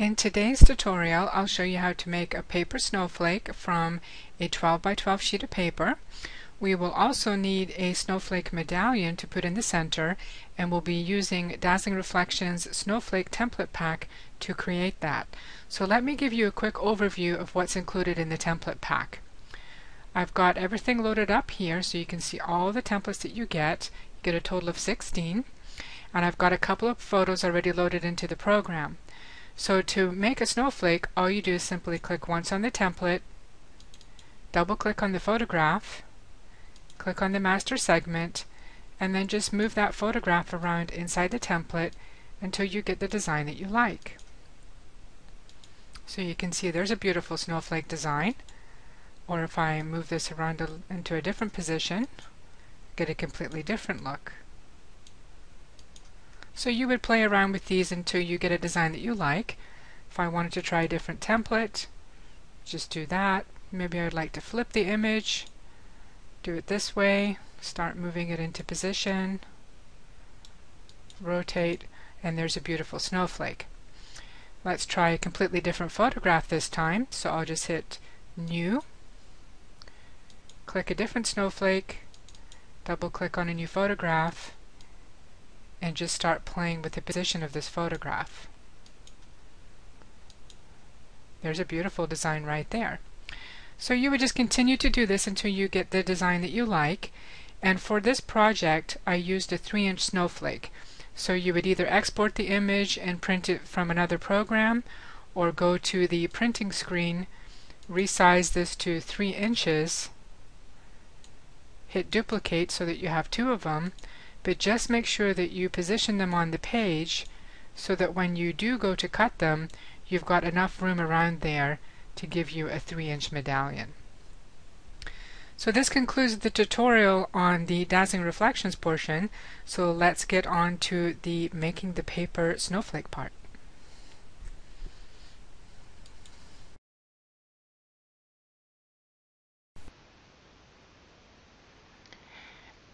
In today's tutorial, I'll show you how to make a paper snowflake from a 12 by 12 sheet of paper. We will also need a snowflake medallion to put in the center, and we'll be using Dazzling Reflections Snowflake Template Pack to create that. So let me give you a quick overview of what's included in the template pack. I've got everything loaded up here so you can see all the templates that you get. You get a total of 16, and I've got a couple of photos already loaded into the program. So to make a snowflake, all you do is simply click once on the template, double click on the photograph, click on the master segment, and then just move that photograph around inside the template until you get the design that you like. So you can see there's a beautiful snowflake design, or if I move this around into a different position, get a completely different look. So you would play around with these until you get a design that you like. If I wanted to try a different template, just do that. Maybe I'd like to flip the image, do it this way, start moving it into position, rotate, and there's a beautiful snowflake. Let's try a completely different photograph this time, so I'll just hit New, click a different snowflake, double click on a new photograph, and just start playing with the position of this photograph. There's a beautiful design right there. So you would just continue to do this until you get the design that you like. And for this project, I used a 3-inch snowflake. So you would either export the image and print it from another program, or go to the printing screen, resize this to 3 inches, hit duplicate so that you have 2 of them, but just make sure that you position them on the page so that when you do go to cut them, you've got enough room around there to give you a 3-inch medallion. So this concludes the tutorial on the Dazzling Reflections portion, so let's get on to the making the paper snowflake part.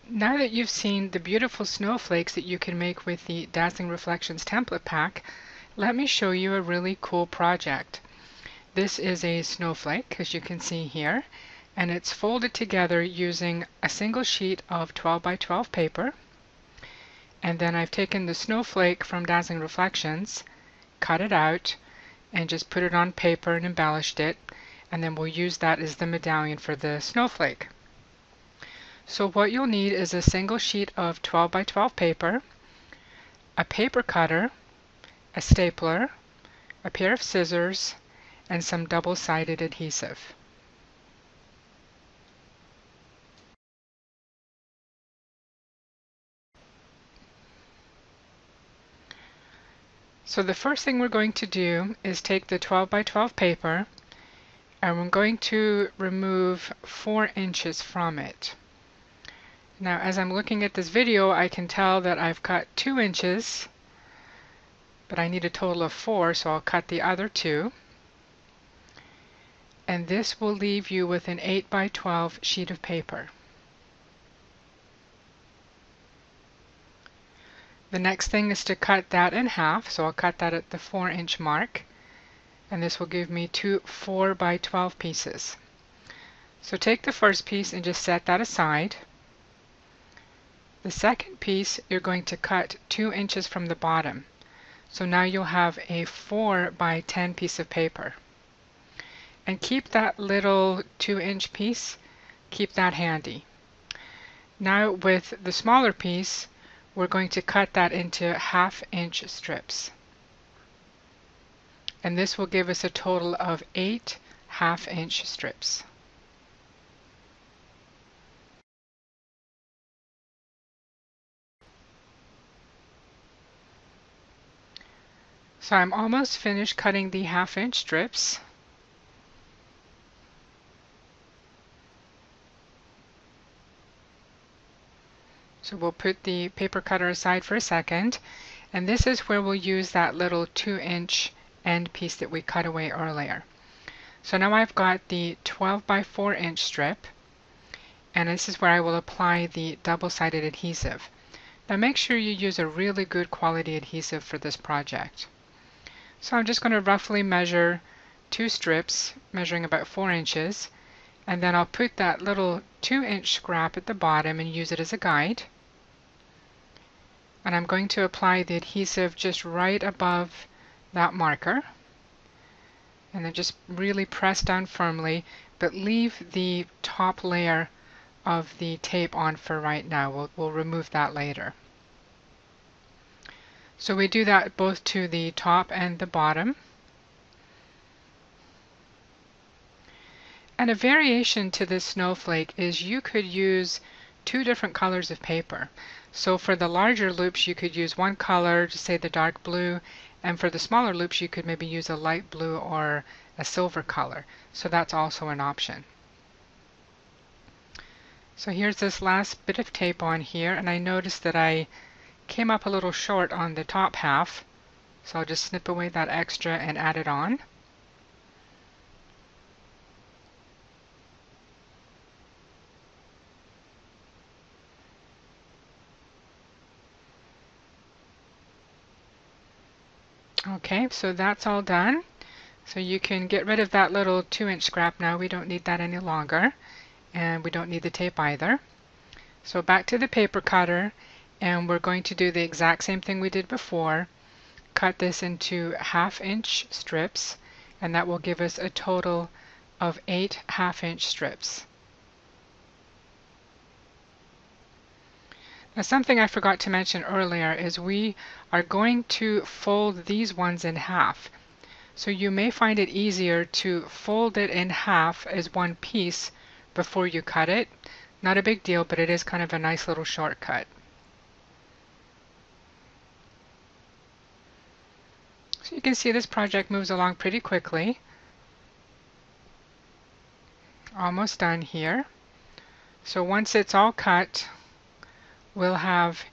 Now that you've seen the beautiful snowflakes that you can make with the Dazzling Reflections template pack, let me show you a really cool project. This is a snowflake, as you can see here, and it's folded together using a single sheet of 12 by 12 paper. And then I've taken the snowflake from Dazzling Reflections, cut it out, and just put it on paper and embellished it, and then we'll use that as the medallion for the snowflake. So what you'll need is a single sheet of 12 by 12 paper, a paper cutter, a stapler, a pair of scissors, and some double-sided adhesive. So the first thing we're going to do is take the 12 by 12 paper, and we're going to remove 4 inches from it. Now, as I'm looking at this video, I can tell that I've cut 2 inches, but I need a total of 4, so I'll cut the other 2. And this will leave you with an 8 by 12 sheet of paper. The next thing is to cut that in half, so I'll cut that at the 4-inch mark, and this will give me 2 4 by 12 pieces. So take the first piece and just set that aside. The second piece you're going to cut 2 inches from the bottom. So now you'll have a 4 by 10 piece of paper. And keep that little 2-inch piece, keep that handy. Now with the smaller piece, we're going to cut that into 1/2-inch strips. And this will give us a total of 8 1/2-inch strips. So I'm almost finished cutting the 1/2-inch strips. So we'll put the paper cutter aside for a second, and this is where we'll use that little 2-inch end piece that we cut away earlier. So now I've got the 12 by 4-inch strip, and this is where I will apply the double-sided adhesive. Now make sure you use a really good quality adhesive for this project. So I'm just going to roughly measure 2 strips measuring about 4 inches, and then I'll put that little 2-inch scrap at the bottom and use it as a guide. And I'm going to apply the adhesive just right above that marker, and then just really press down firmly, but leave the top layer of the tape on for right now. We'll remove that later. So we do that both to the top and the bottom. And a variation to this snowflake is you could use 2 different colors of paper. So for the larger loops you could use one color, just say the dark blue, and for the smaller loops you could maybe use a light blue or a silver color. So that's also an option. So here's this last bit of tape on here, and I noticed that I came up a little short on the top half, so I'll just snip away that extra and add it on. Okay, so that's all done. So you can get rid of that little 2-inch scrap now. We don't need that any longer, and we don't need the tape either. So back to the paper cutter, and we're going to do the exact same thing we did before. Cut this into 1/2-inch strips, and that will give us a total of 8 1/2-inch strips. Now, something I forgot to mention earlier is we are going to fold these ones in half. So you may find it easier to fold it in half as one piece before you cut it. Not a big deal, but it is kind of a nice little shortcut. So you can see this project moves along pretty quickly. Almost done here. So once it's all cut, we'll have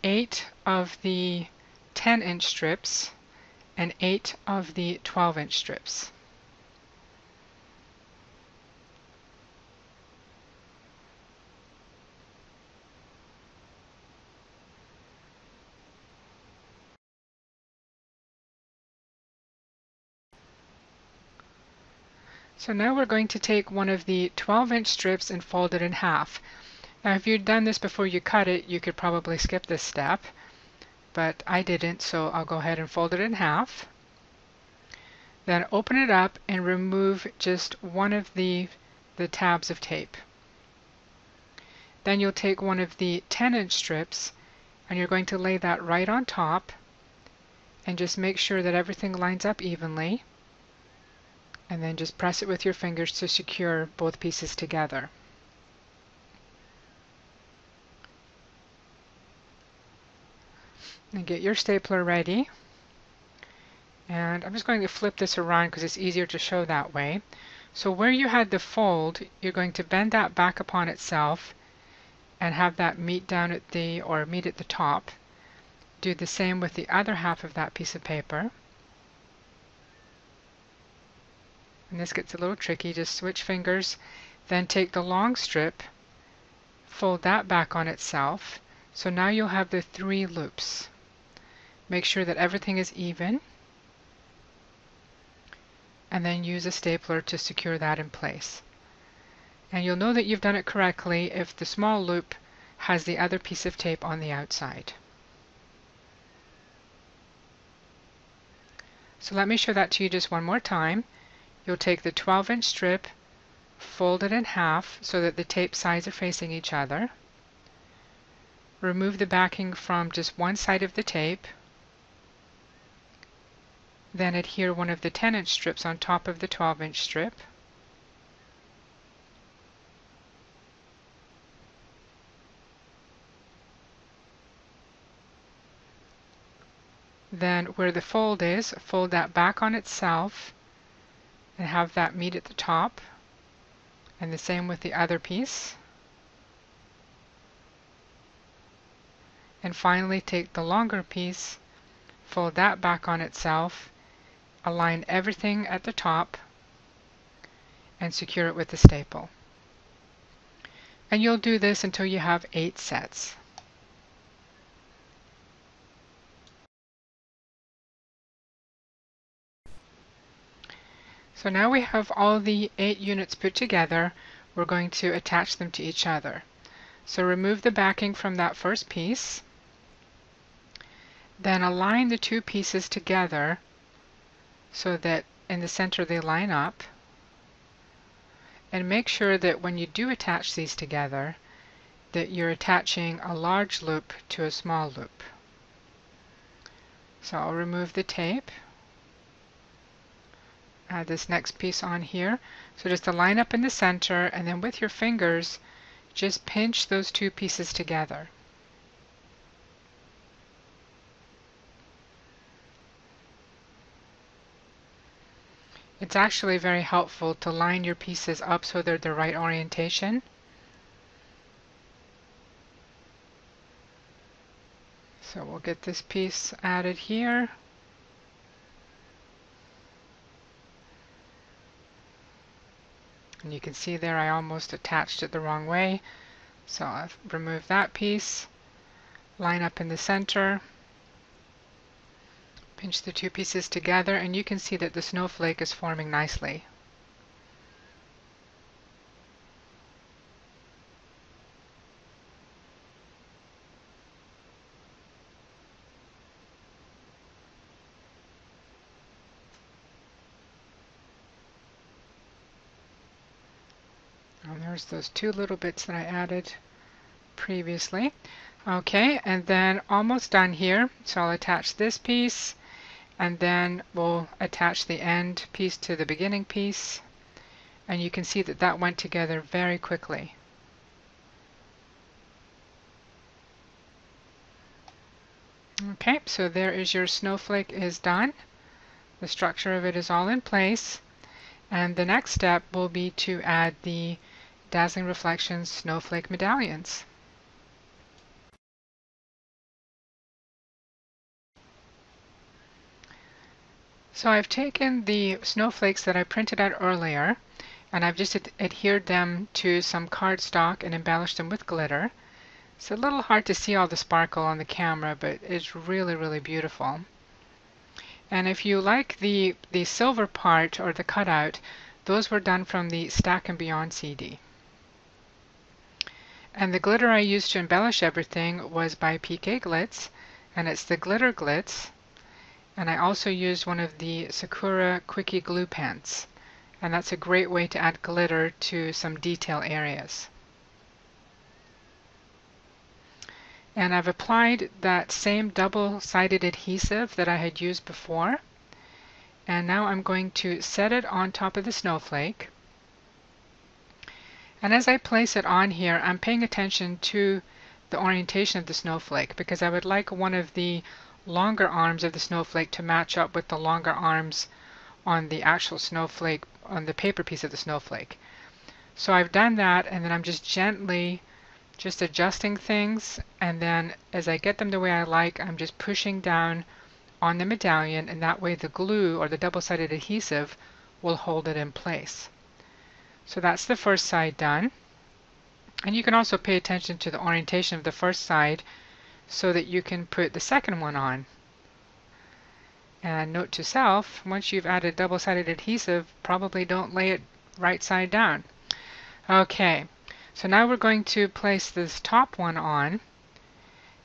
8 of the 10-inch strips and 8 of the 12-inch strips. So now we're going to take one of the 12-inch strips and fold it in half. Now if you'd done this before you cut it, you could probably skip this step, but I didn't, so I'll go ahead and fold it in half. Then open it up and remove just one of the tabs of tape. Then you'll take one of the 10-inch strips and you're going to lay that right on top and just make sure that everything lines up evenly, and then just press it with your fingers to secure both pieces together. And get your stapler ready. And I'm just going to flip this around because it's easier to show that way. So where you had the fold, you're going to bend that back upon itself and have that meet down at the top. Do the same with the other half of that piece of paper. And this gets a little tricky. Just switch fingers, then take the long strip, fold that back on itself. So now you'll have the 3 loops. Make sure that everything is even, and then use a stapler to secure that in place. And you'll know that you've done it correctly if the small loop has the other piece of tape on the outside. So let me show that to you just one more time. You'll take the 12-inch strip, fold it in half so that the tape sides are facing each other. Remove the backing from just one side of the tape. Then adhere one of the 10-inch strips on top of the 12-inch strip. Then where the fold is, fold that back on itself and have that meet at the top, and the same with the other piece. And finally take the longer piece, fold that back on itself, align everything at the top, and secure it with the staple. And you'll do this until you have 8 sets. So now we have all the 8 units put together. We're going to attach them to each other. So remove the backing from that first piece. Then align the 2 pieces together so that in the center they line up. And make sure that when you do attach these together, that you're attaching a large loop to a small loop. So I'll remove the tape. Add this next piece on here. So just to line up in the center, and then with your fingers, just pinch those 2 pieces together. It's actually very helpful to line your pieces up so they're the right orientation. So we'll get this piece added here. And you can see there I almost attached it the wrong way. So I'll remove that piece, line up in the center, pinch the 2 pieces together, and you can see that the snowflake is forming nicely. And there's those 2 little bits that I added previously. Okay, and then almost done here. So I'll attach this piece, and then we'll attach the end piece to the beginning piece. And you can see that that went together very quickly. Okay, so there is your snowflake is done. The structure of it is all in place. And the next step will be to add the Dazzling Reflections snowflake medallions. So I've taken the snowflakes that I printed out earlier, and I've just adhered them to some cardstock and embellished them with glitter. It's a little hard to see all the sparkle on the camera, but it's really, really beautiful. And if you like the silver part or the cutout, those were done from the Stack and Beyond CD. And the glitter I used to embellish everything was by PK Glitz, and it's the Glitter Glitz. And I also used one of the Sakura Quickie glue pens, and that's a great way to add glitter to some detail areas. And I've applied that same double-sided adhesive that I had used before, and now I'm going to set it on top of the snowflake. And as I place it on here, I'm paying attention to the orientation of the snowflake, because I would like one of the longer arms of the snowflake to match up with the longer arms on the actual snowflake, on the paper piece of the snowflake. So I've done that, and then I'm just gently adjusting things, and then as I get them the way I like, I'm just pushing down on the medallion, and that way the glue or the double-sided adhesive will hold it in place. So that's the first side done. And you can also pay attention to the orientation of the first side so that you can put the second one on. And note to self, once you've added double-sided adhesive, probably don't lay it right side down. Okay, so now we're going to place this top one on,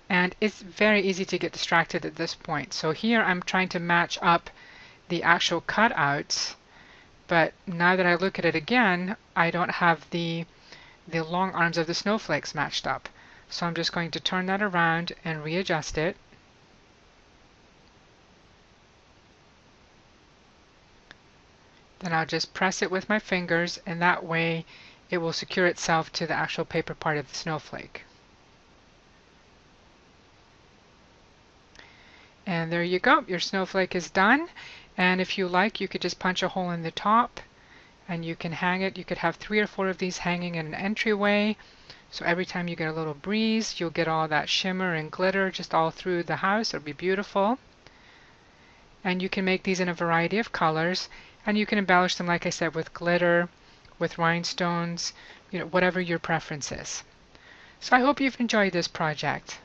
and it's very easy to get distracted at this point. So here I'm trying to match up the actual cutouts, but now that I look at it again, I don't have the long arms of the snowflakes matched up. So I'm just going to turn that around and readjust it. Then I'll just press it with my fingers, and that way it will secure itself to the actual paper part of the snowflake. And there you go, your snowflake is done. And if you like, you could just punch a hole in the top and you can hang it. You could have 3 or 4 of these hanging in an entryway. So every time you get a little breeze, you'll get all that shimmer and glitter just all through the house. It'll be beautiful. And you can make these in a variety of colors, and you can embellish them, like I said, with glitter, with rhinestones, whatever your preference is. So I hope you've enjoyed this project.